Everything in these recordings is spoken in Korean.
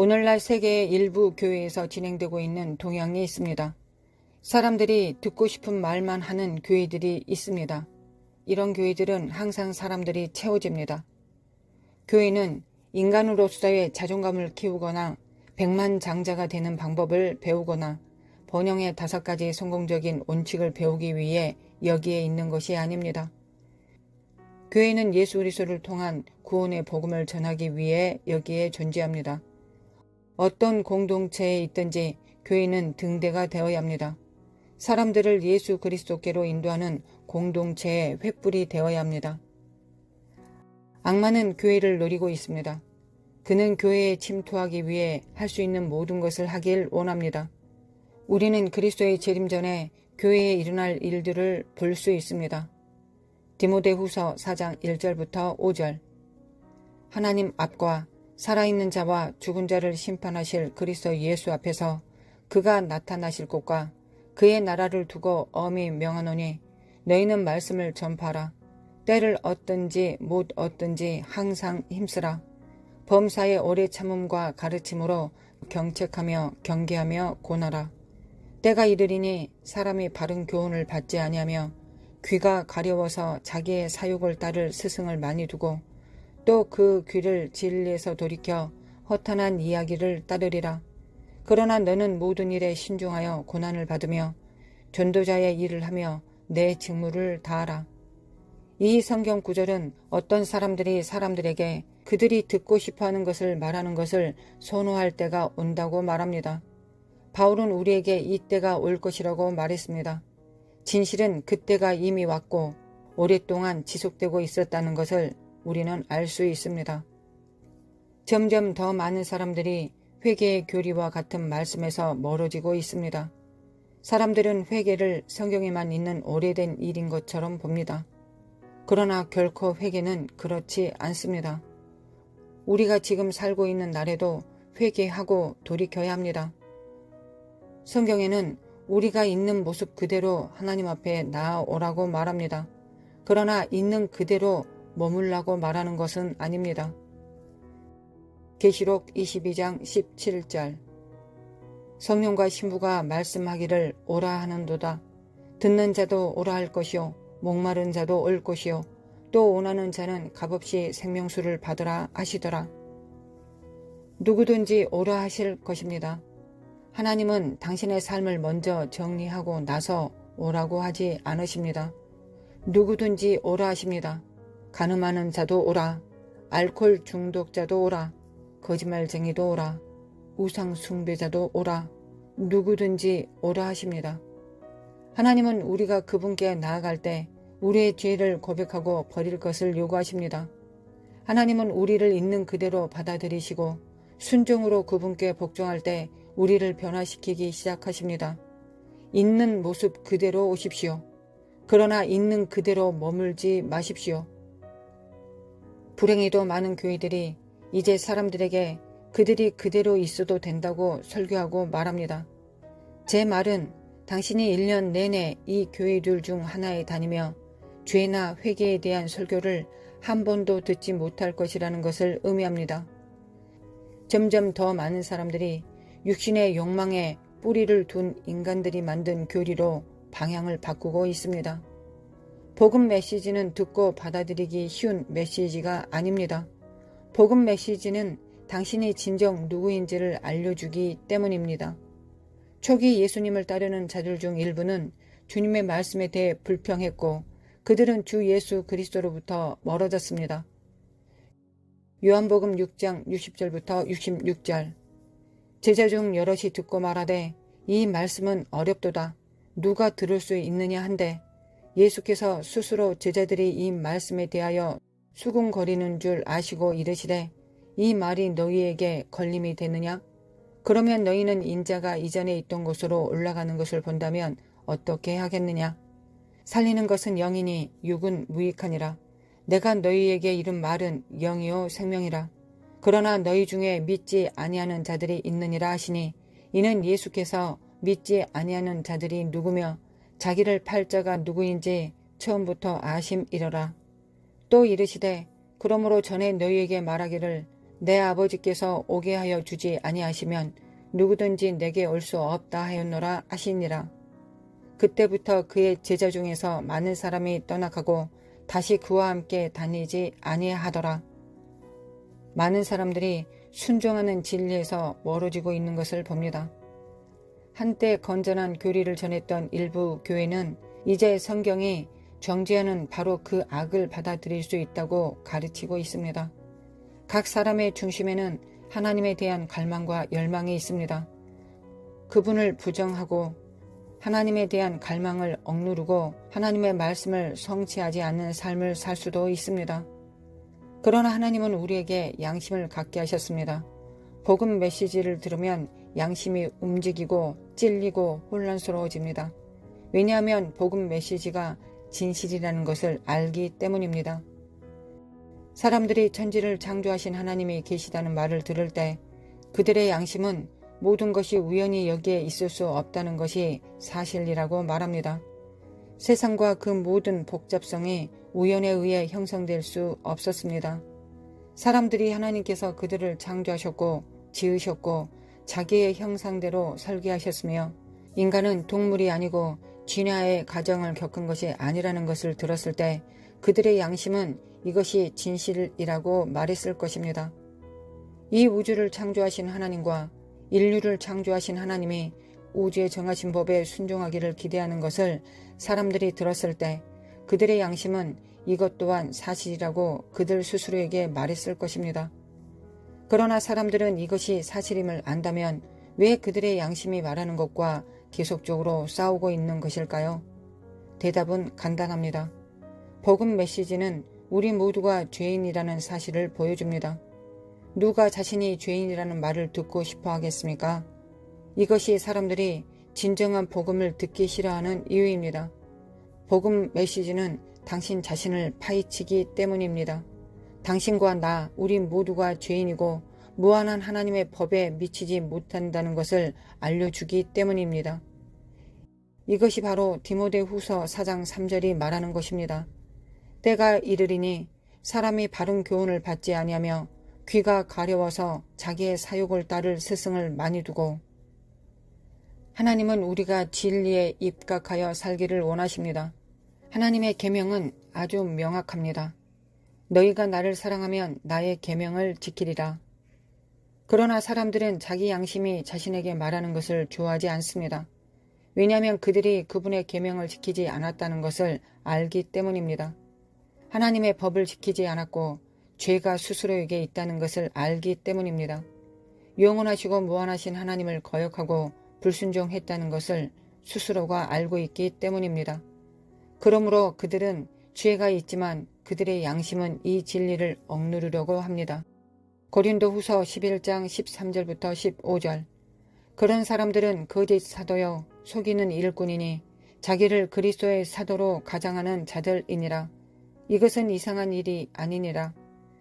오늘날 세계의 일부 교회에서 진행되고 있는 동향이 있습니다. 사람들이 듣고 싶은 말만 하는 교회들이 있습니다. 이런 교회들은 항상 사람들이 채워집니다. 교회는 인간으로서의 자존감을 키우거나 백만장자가 되는 방법을 배우거나 번영의 5가지 성공적인 원칙을 배우기 위해 여기에 있는 것이 아닙니다. 교회는 예수 그리스도를 통한 구원의 복음을 전하기 위해 여기에 존재합니다. 어떤 공동체에 있든지 교회는 등대가 되어야 합니다. 사람들을 예수 그리스도께로 인도하는 공동체의 횃불이 되어야 합니다. 악마는 교회를 노리고 있습니다. 그는 교회에 침투하기 위해 할 수 있는 모든 것을 하길 원합니다. 우리는 그리스도의 재림 전에 교회에 일어날 일들을 볼 수 있습니다. 디모데후서 4장 1절부터 5절. 하나님 앞과 살아있는 자와 죽은 자를 심판하실 그리스도 예수 앞에서 그가 나타나실 곳과 그의 나라를 두고 엄히 명하노니 너희는 말씀을 전파하라. 때를 얻든지 못 얻든지 항상 힘쓰라. 범사의 오래 참음과 가르침으로 경책하며 경계하며 고나라. 때가 이르리니 사람이 바른 교훈을 받지 아니하며 귀가 가려워서 자기의 사욕을 따를 스승을 많이 두고 또 그 귀를 진리에서 돌이켜 허탄한 이야기를 따르리라. 그러나 너는 모든 일에 신중하여 고난을 받으며 전도자의 일을 하며 내 직무를 다하라. 이 성경 구절은 어떤 사람들이 사람들에게 그들이 듣고 싶어하는 것을 말하는 것을 선호할 때가 온다고 말합니다. 바울은 우리에게 이 때가 올 것이라고 말했습니다. 진실은 그때가 이미 왔고 오랫동안 지속되고 있었다는 것을 우리는 알 수 있습니다. 점점 더 많은 사람들이 회개의 교리와 같은 말씀에서 멀어지고 있습니다. 사람들은 회개를 성경에만 있는 오래된 일인 것처럼 봅니다. 그러나 결코 회개는 그렇지 않습니다. 우리가 지금 살고 있는 날에도 회개하고 돌이켜야 합니다. 성경에는 우리가 있는 모습 그대로 하나님 앞에 나아오라고 말합니다. 그러나 있는 그대로 머물라고 말하는 것은 아닙니다. 계시록 22장 17절. 성령과 신부가 말씀하기를 오라 하는도다. 듣는 자도 오라 할 것이요 목마른 자도 올 것이요 또 원하는 자는 값없이 생명수를 받으라 하시더라. 누구든지 오라 하실 것입니다. 하나님은 당신의 삶을 먼저 정리하고 나서 오라고 하지 않으십니다. 누구든지 오라 하십니다. 간음하는 자도 오라, 알코올 중독자도 오라, 거짓말쟁이도 오라, 우상 숭배자도 오라, 누구든지 오라 하십니다. 하나님은 우리가 그분께 나아갈 때 우리의 죄를 고백하고 버릴 것을 요구하십니다. 하나님은 우리를 있는 그대로 받아들이시고 순종으로 그분께 복종할 때 우리를 변화시키기 시작하십니다. 있는 모습 그대로 오십시오. 그러나 있는 그대로 머물지 마십시오. 불행히도 많은 교회들이 이제 사람들에게 그들이 그대로 있어도 된다고 설교하고 말합니다. 제 말은 당신이 1년 내내 이 교회들 중 하나에 다니며 죄나 회개에 대한 설교를 한 번도 듣지 못할 것이라는 것을 의미합니다. 점점 더 많은 사람들이 육신의 욕망에 뿌리를 둔 인간들이 만든 교리로 방향을 바꾸고 있습니다. 복음 메시지는 듣고 받아들이기 쉬운 메시지가 아닙니다. 복음 메시지는 당신이 진정 누구인지를 알려주기 때문입니다. 초기 예수님을 따르는 자들 중 일부는 주님의 말씀에 대해 불평했고 그들은 주 예수 그리스도로부터 멀어졌습니다. 요한복음 6장 60절부터 66절. 제자 중 여럿이 듣고 말하되 이 말씀은 어렵도다. 누가 들을 수 있느냐 한데 예수께서 스스로 제자들이 이 말씀에 대하여 수군거리는 줄 아시고 이르시되 이 말이 너희에게 걸림이 되느냐? 그러면 너희는 인자가 이전에 있던 곳으로 올라가는 것을 본다면 어떻게 하겠느냐? 살리는 것은 영이니 육은 무익하니라. 내가 너희에게 이른 말은 영이요 생명이라. 그러나 너희 중에 믿지 아니하는 자들이 있느니라 하시니 이는 예수께서 믿지 아니하는 자들이 누구며 자기를 팔 자가 누구인지 처음부터 아심이러라. 또 이르시되 그러므로 전에 너희에게 말하기를 내 아버지께서 오게 하여 주지 아니하시면 누구든지 내게 올 수 없다 하였노라 하시니라. 그때부터 그의 제자 중에서 많은 사람이 떠나가고 다시 그와 함께 다니지 아니하더라. 많은 사람들이 순종하는 진리에서 멀어지고 있는 것을 봅니다. 한때 건전한 교리를 전했던 일부 교회는 이제 성경이 정죄하는 바로 그 악을 받아들일 수 있다고 가르치고 있습니다. 각 사람의 중심에는 하나님에 대한 갈망과 열망이 있습니다. 그분을 부정하고 하나님에 대한 갈망을 억누르고 하나님의 말씀을 성취하지 않는 삶을 살 수도 있습니다. 그러나 하나님은 우리에게 양심을 갖게 하셨습니다. 복음 메시지를 들으면 양심이 움직이고 찔리고 혼란스러워집니다. 왜냐하면 복음 메시지가 진실이라는 것을 알기 때문입니다. 사람들이 천지를 창조하신 하나님이 계시다는 말을 들을 때 그들의 양심은 모든 것이 우연히 여기에 있을 수 없다는 것이 사실이라고 말합니다. 세상과 그 모든 복잡성이 우연에 의해 형성될 수 없었습니다. 사람들이 하나님께서 그들을 창조하셨고 지으셨고 자기의 형상대로 설계하셨으며 인간은 동물이 아니고 진화의 과정을 겪은 것이 아니라는 것을 들었을 때 그들의 양심은 이것이 진실이라고 말했을 것입니다. 이 우주를 창조하신 하나님과 인류를 창조하신 하나님이 우주의 정하신 법에 순종하기를 기대하는 것을 사람들이 들었을 때 그들의 양심은 이것 또한 사실이라고 그들 스스로에게 말했을 것입니다. 그러나 사람들은 이것이 사실임을 안다면 왜 그들의 양심이 말하는 것과 계속적으로 싸우고 있는 것일까요? 대답은 간단합니다. 복음 메시지는 우리 모두가 죄인이라는 사실을 보여줍니다. 누가 자신이 죄인이라는 말을 듣고 싶어 하겠습니까? 이것이 사람들이 진정한 복음을 듣기 싫어하는 이유입니다. 복음 메시지는 당신 자신을 파헤치기 때문입니다. 당신과 나, 우리 모두가 죄인이고 무한한 하나님의 법에 미치지 못한다는 것을 알려주기 때문입니다. 이것이 바로 디모데후서 4장 3절이 말하는 것입니다. 때가 이르리니 사람이 바른 교훈을 받지 아니하며 귀가 가려워서 자기의 사욕을 따를 스승을 많이 두고. 하나님은 우리가 진리에 입각하여 살기를 원하십니다. 하나님의 계명은 아주 명확합니다. 너희가 나를 사랑하면 나의 계명을 지키리라. 그러나 사람들은 자기 양심이 자신에게 말하는 것을 좋아하지 않습니다. 왜냐하면 그들이 그분의 계명을 지키지 않았다는 것을 알기 때문입니다. 하나님의 법을 지키지 않았고 죄가 스스로에게 있다는 것을 알기 때문입니다. 영원하시고 무한하신 하나님을 거역하고 불순종했다는 것을 스스로가 알고 있기 때문입니다. 그러므로 그들은 죄가 있지만 그들의 양심은 이 진리를 억누르려고 합니다. 고린도후서 11장 13절부터 15절. 그런 사람들은 거짓 사도요 속이는 일꾼이니 자기를 그리스도의 사도로 가장하는 자들이니라. 이것은 이상한 일이 아니니라.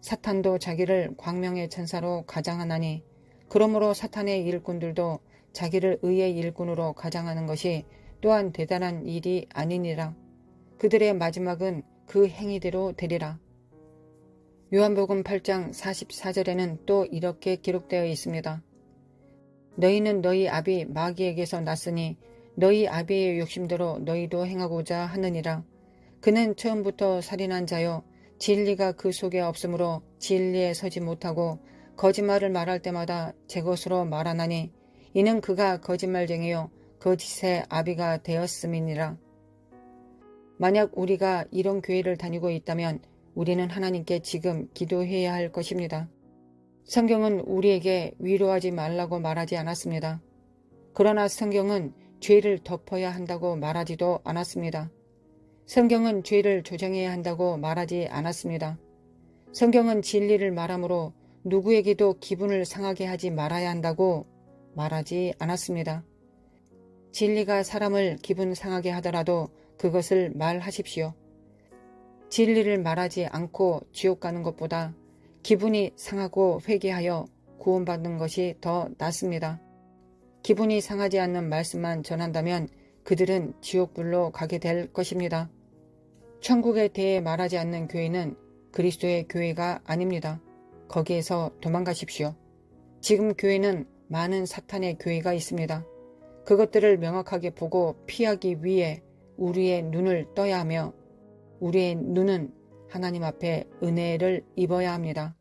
사탄도 자기를 광명의 천사로 가장하나니 그러므로 사탄의 일꾼들도 자기를 의의 일꾼으로 가장하는 것이 또한 대단한 일이 아니니라. 그들의 마지막은 그 행위대로 되리라. 요한복음 8장 44절에는 또 이렇게 기록되어 있습니다. 너희는 너희 아비 마귀에게서 났으니 너희 아비의 욕심대로 너희도 행하고자 하느니라. 그는 처음부터 살인한 자요 진리가 그 속에 없으므로 진리에 서지 못하고 거짓말을 말할 때마다 제 것으로 말하나니 이는 그가 거짓말쟁이요 거짓의 아비가 되었음이니라. 만약 우리가 이런 교회를 다니고 있다면 우리는 하나님께 지금 기도해야 할 것입니다. 성경은 우리에게 위로하지 말라고 말하지 않았습니다. 그러나 성경은 죄를 덮어야 한다고 말하지도 않았습니다. 성경은 죄를 조정해야 한다고 말하지 않았습니다. 성경은 진리를 말하므로 누구에게도 기분을 상하게 하지 말아야 한다고 말하지 않았습니다. 진리가 사람을 기분 상하게 하더라도 그것을 말하십시오. 진리를 말하지 않고 지옥 가는 것보다 기분이 상하고 회개하여 구원받는 것이 더 낫습니다. 기분이 상하지 않는 말씀만 전한다면 그들은 지옥불로 가게 될 것입니다. 천국에 대해 말하지 않는 교회는 그리스도의 교회가 아닙니다. 거기에서 도망가십시오. 지금 교회는 많은 사탄의 교회가 있습니다. 그것들을 명확하게 보고 피하기 위해 우리의 눈을 떠야 하며 우리의 눈은 하나님 앞에 은혜를 입어야 합니다.